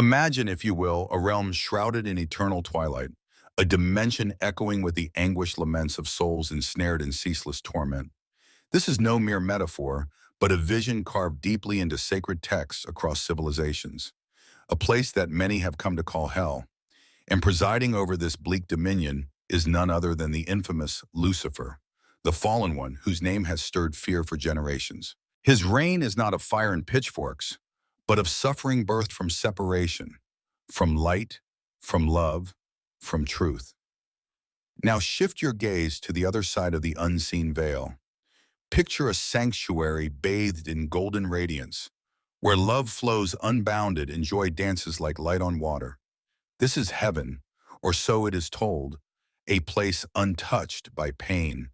Imagine, if you will, a realm shrouded in eternal twilight, a dimension echoing with the anguished laments of souls ensnared in ceaseless torment. This is no mere metaphor, but a vision carved deeply into sacred texts across civilizations, a place that many have come to call hell. And presiding over this bleak dominion is none other than the infamous Lucifer, the fallen one whose name has stirred fear for generations. His reign is not of fire and pitchforks, but of suffering birthed from separation, from light, from love, from truth. Now shift your gaze to the other side of the unseen veil. Picture a sanctuary bathed in golden radiance, where love flows unbounded and joy dances like light on water. This is heaven, or so it is told, a place untouched by pain,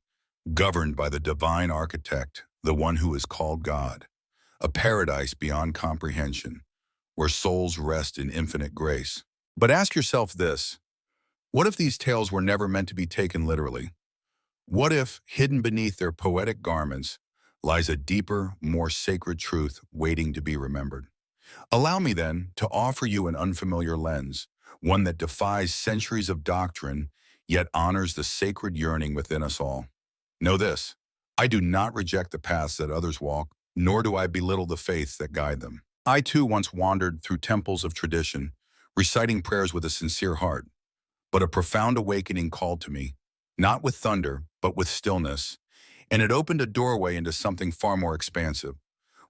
governed by the divine architect, the one who is called God, a paradise beyond comprehension, where souls rest in infinite grace. But ask yourself this: what if these tales were never meant to be taken literally? What if, hidden beneath their poetic garments, lies a deeper, more sacred truth waiting to be remembered? Allow me, then, to offer you an unfamiliar lens, one that defies centuries of doctrine, yet honors the sacred yearning within us all. Know this: I do not reject the paths that others walk, nor do I belittle the faiths that guide them. I too once wandered through temples of tradition, reciting prayers with a sincere heart. But a profound awakening called to me, not with thunder, but with stillness, and it opened a doorway into something far more expansive.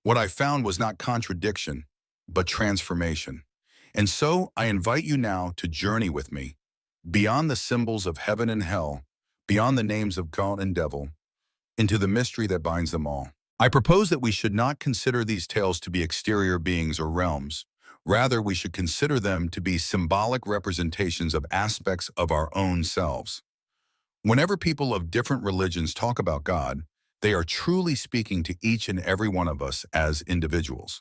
What I found was not contradiction, but transformation. And so I invite you now to journey with me, beyond the symbols of heaven and hell, beyond the names of God and devil, into the mystery that binds them all. I propose that we should not consider these tales to be exterior beings or realms. Rather, we should consider them to be symbolic representations of aspects of our own selves. Whenever people of different religions talk about God, they are truly speaking to each and every one of us as individuals.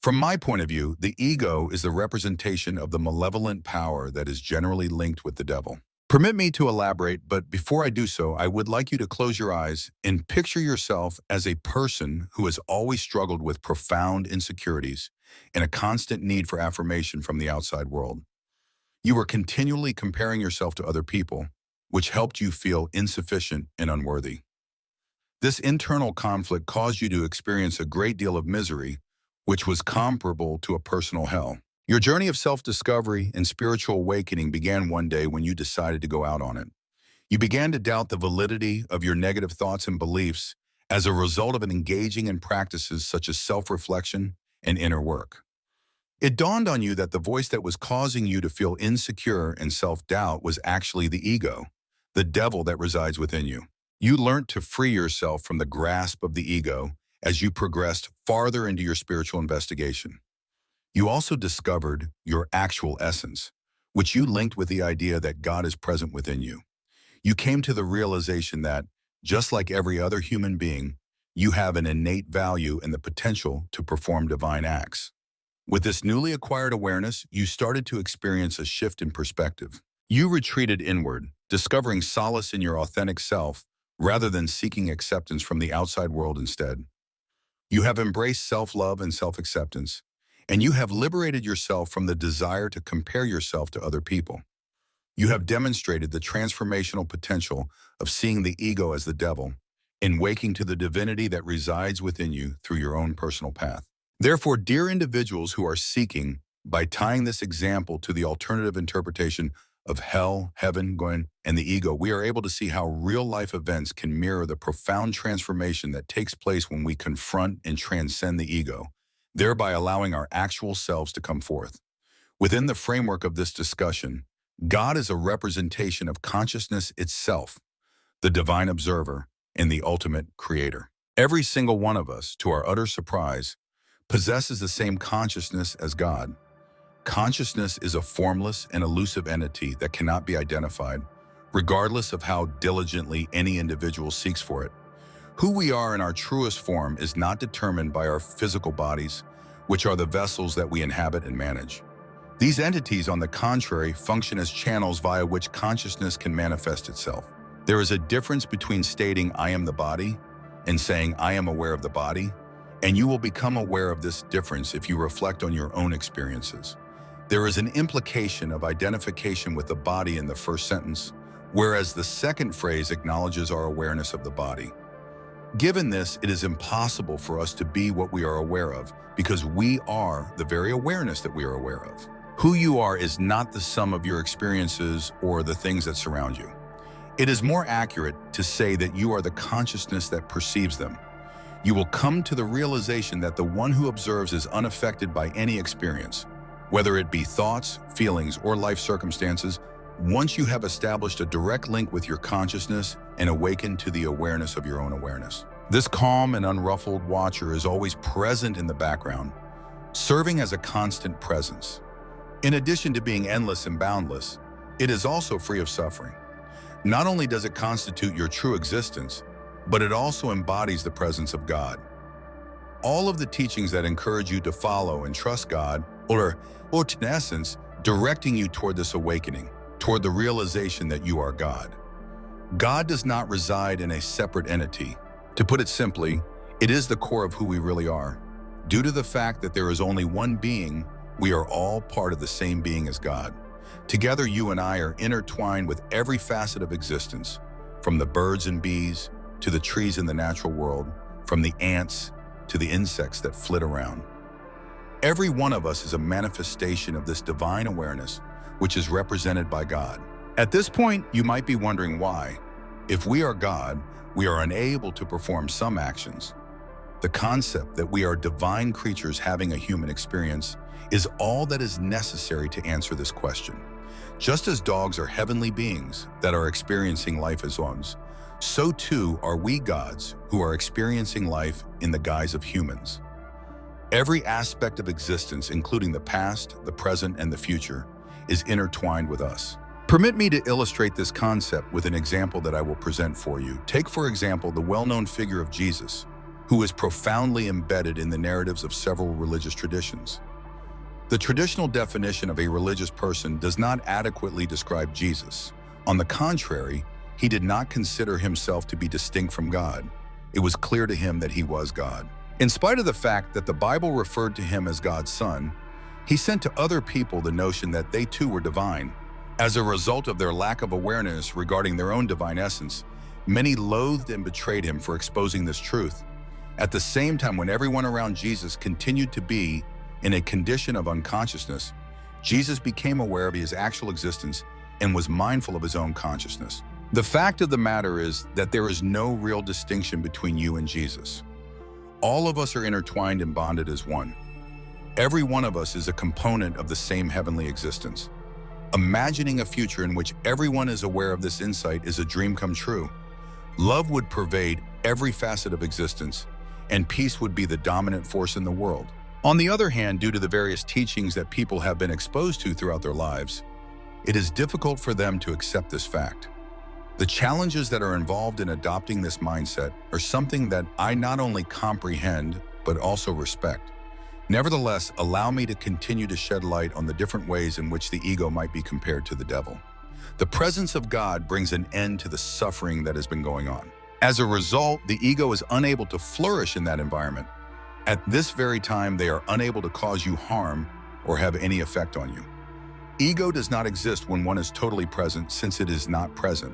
From my point of view, the ego is the representation of the malevolent power that is generally linked with the devil. Permit me to elaborate, but before I do so, I would like you to close your eyes and picture yourself as a person who has always struggled with profound insecurities and a constant need for affirmation from the outside world. You were continually comparing yourself to other people, which helped you feel insufficient and unworthy. This internal conflict caused you to experience a great deal of misery, which was comparable to a personal hell. Your journey of self-discovery and spiritual awakening began one day when you decided to go out on it. You began to doubt the validity of your negative thoughts and beliefs as a result of engaging in practices such as self-reflection and inner work. It dawned on you that the voice that was causing you to feel insecure and self-doubt was actually the ego, the devil that resides within you. You learned to free yourself from the grasp of the ego as you progressed farther into your spiritual investigation. You also discovered your actual essence, which you linked with the idea that God is present within you. You came to the realization that, just like every other human being, you have an innate value and the potential to perform divine acts. With this newly acquired awareness, you started to experience a shift in perspective. You retreated inward, discovering solace in your authentic self rather than seeking acceptance from the outside world instead. You have embraced self-love and self-acceptance, and you have liberated yourself from the desire to compare yourself to other people. You have demonstrated the transformational potential of seeing the ego as the devil and waking to the divinity that resides within you through your own personal path. Therefore, dear individuals who are seeking, by tying this example to the alternative interpretation of hell, heaven, going, and the ego, we are able to see how real-life events can mirror the profound transformation that takes place when we confront and transcend the ego, thereby allowing our actual selves to come forth. Within the framework of this discussion, God is a representation of consciousness itself, the divine observer, and the ultimate creator. Every single one of us, to our utter surprise, possesses the same consciousness as God. Consciousness is a formless and elusive entity that cannot be identified, regardless of how diligently any individual seeks for it. Who we are in our truest form is not determined by our physical bodies, which are the vessels that we inhabit and manage. These entities, on the contrary, function as channels via which consciousness can manifest itself. There is a difference between stating "I am the body" and saying "I am aware of the body," and you will become aware of this difference if you reflect on your own experiences. There is an implication of identification with the body in the first sentence, whereas the second phrase acknowledges our awareness of the body. Given this, it is impossible for us to be what we are aware of, because we are the very awareness that we are aware of. Who you are is not the sum of your experiences or the things that surround you. It is more accurate to say that you are the consciousness that perceives them. You will come to the realization that the one who observes is unaffected by any experience, whether it be thoughts, feelings, or life circumstances, once you have established a direct link with your consciousness and awakened to the awareness of your own awareness. This calm and unruffled watcher is always present in the background, serving as a constant presence. In addition to being endless and boundless, it is also free of suffering. Not only does it constitute your true existence, but it also embodies the presence of God. All of the teachings that encourage you to follow and trust God, or in essence, directing you toward this awakening, toward the realization that you are God. God does not reside in a separate entity. To put it simply, it is the core of who we really are. Due to the fact that there is only one being, we are all part of the same being as God. Together, you and I are intertwined with every facet of existence, from the birds and bees to the trees in the natural world, from the ants to the insects that flit around. Every one of us is a manifestation of this divine awareness, which is represented by God. At this point, you might be wondering why. If we are God, we are unable to perform some actions. The concept that we are divine creatures having a human experience is all that is necessary to answer this question. Just as dogs are heavenly beings that are experiencing life as ones, so too are we gods who are experiencing life in the guise of humans. Every aspect of existence, including the past, the present, and the future, is intertwined with us. Permit me to illustrate this concept with an example that I will present for you. Take, for example, the well-known figure of Jesus, who is profoundly embedded in the narratives of several religious traditions. The traditional definition of a religious person does not adequately describe Jesus. On the contrary, he did not consider himself to be distinct from God. It was clear to him that he was God. In spite of the fact that the Bible referred to him as God's son, he sent to other people the notion that they too were divine. As a result of their lack of awareness regarding their own divine essence, many loathed and betrayed him for exposing this truth. At the same time, when everyone around Jesus continued to be in a condition of unconsciousness, Jesus became aware of his actual existence and was mindful of his own consciousness. The fact of the matter is that there is no real distinction between you and Jesus. All of us are intertwined and bonded as one. Every one of us is a component of the same heavenly existence. Imagining a future in which everyone is aware of this insight is a dream come true. Love would pervade every facet of existence, and peace would be the dominant force in the world. On the other hand, due to the various teachings that people have been exposed to throughout their lives, it is difficult for them to accept this fact. The challenges that are involved in adopting this mindset are something that I not only comprehend, but also respect. Nevertheless, allow me to continue to shed light on the different ways in which the ego might be compared to the devil. The presence of God brings an end to the suffering that has been going on. As a result, the ego is unable to flourish in that environment. At this very time, they are unable to cause you harm or have any effect on you. Ego does not exist when one is totally present, since it is not present.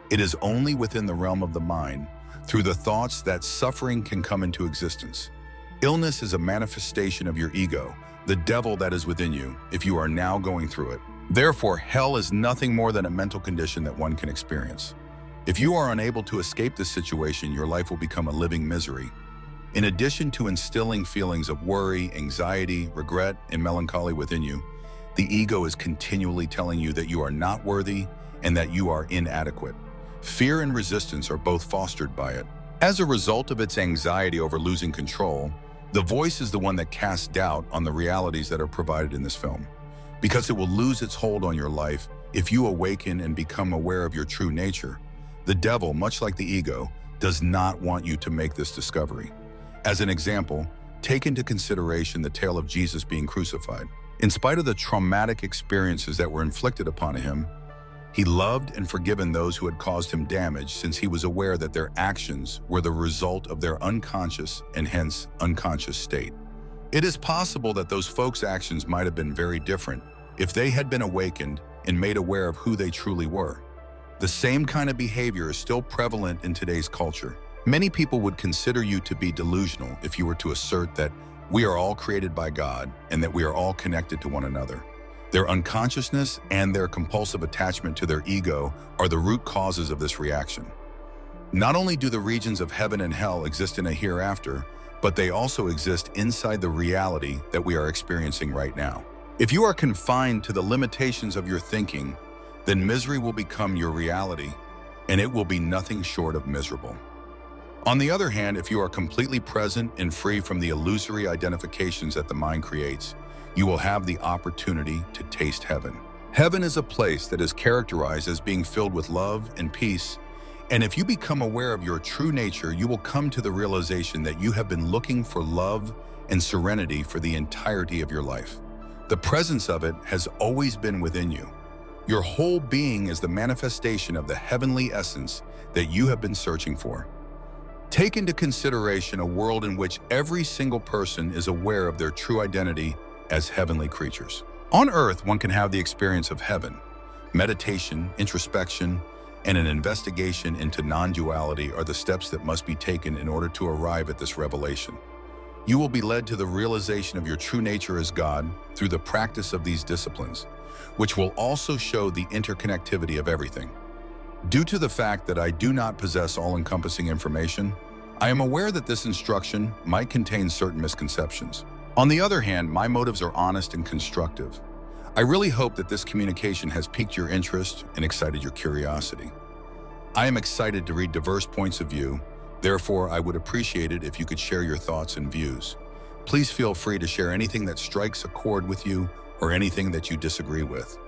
It is only within the realm of the mind, through the thoughts, that suffering can come into existence. Illness is a manifestation of your ego, the devil that is within you, if you are now going through it. Therefore, hell is nothing more than a mental condition that one can experience. If you are unable to escape this situation, your life will become a living misery. In addition to instilling feelings of worry, anxiety, regret, and melancholy within you, the ego is continually telling you that you are not worthy and that you are inadequate. Fear and resistance are both fostered by it. As a result of its anxiety over losing control, the voice is the one that casts doubt on the realities that are provided in this film. Because it will lose its hold on your life if you awaken and become aware of your true nature. The devil, much like the ego, does not want you to make this discovery. As an example, take into consideration the tale of Jesus being crucified. In spite of the traumatic experiences that were inflicted upon him, he loved and forgiven those who had caused him damage, since he was aware that their actions were the result of their unconscious and hence unconscious state. It is possible that those folks' actions might have been very different if they had been awakened and made aware of who they truly were. The same kind of behavior is still prevalent in today's culture. Many people would consider you to be delusional if you were to assert that we are all created by God and that we are all connected to one another. Their unconsciousness and their compulsive attachment to their ego are the root causes of this reaction. Not only do the regions of heaven and hell exist in a hereafter, but they also exist inside the reality that we are experiencing right now. If you are confined to the limitations of your thinking, then misery will become your reality, and it will be nothing short of miserable. On the other hand, if you are completely present and free from the illusory identifications that the mind creates, you will have the opportunity to taste heaven. Heaven is a place that is characterized as being filled with love and peace, and if you become aware of your true nature, you will come to the realization that you have been looking for love and serenity for the entirety of your life. The presence of it has always been within you. Your whole being is the manifestation of the heavenly essence that you have been searching for. Take into consideration a world in which every single person is aware of their true identity as heavenly creatures. On Earth, one can have the experience of heaven. Meditation, introspection, and an investigation into non-duality are the steps that must be taken in order to arrive at this revelation. You will be led to the realization of your true nature as God through the practice of these disciplines, which will also show the interconnectivity of everything. Due to the fact that I do not possess all-encompassing information, I am aware that this instruction might contain certain misconceptions. On the other hand, my motives are honest and constructive. I really hope that this communication has piqued your interest and excited your curiosity. I am excited to read diverse points of view. Therefore, I would appreciate it if you could share your thoughts and views. Please feel free to share anything that strikes a chord with you or anything that you disagree with.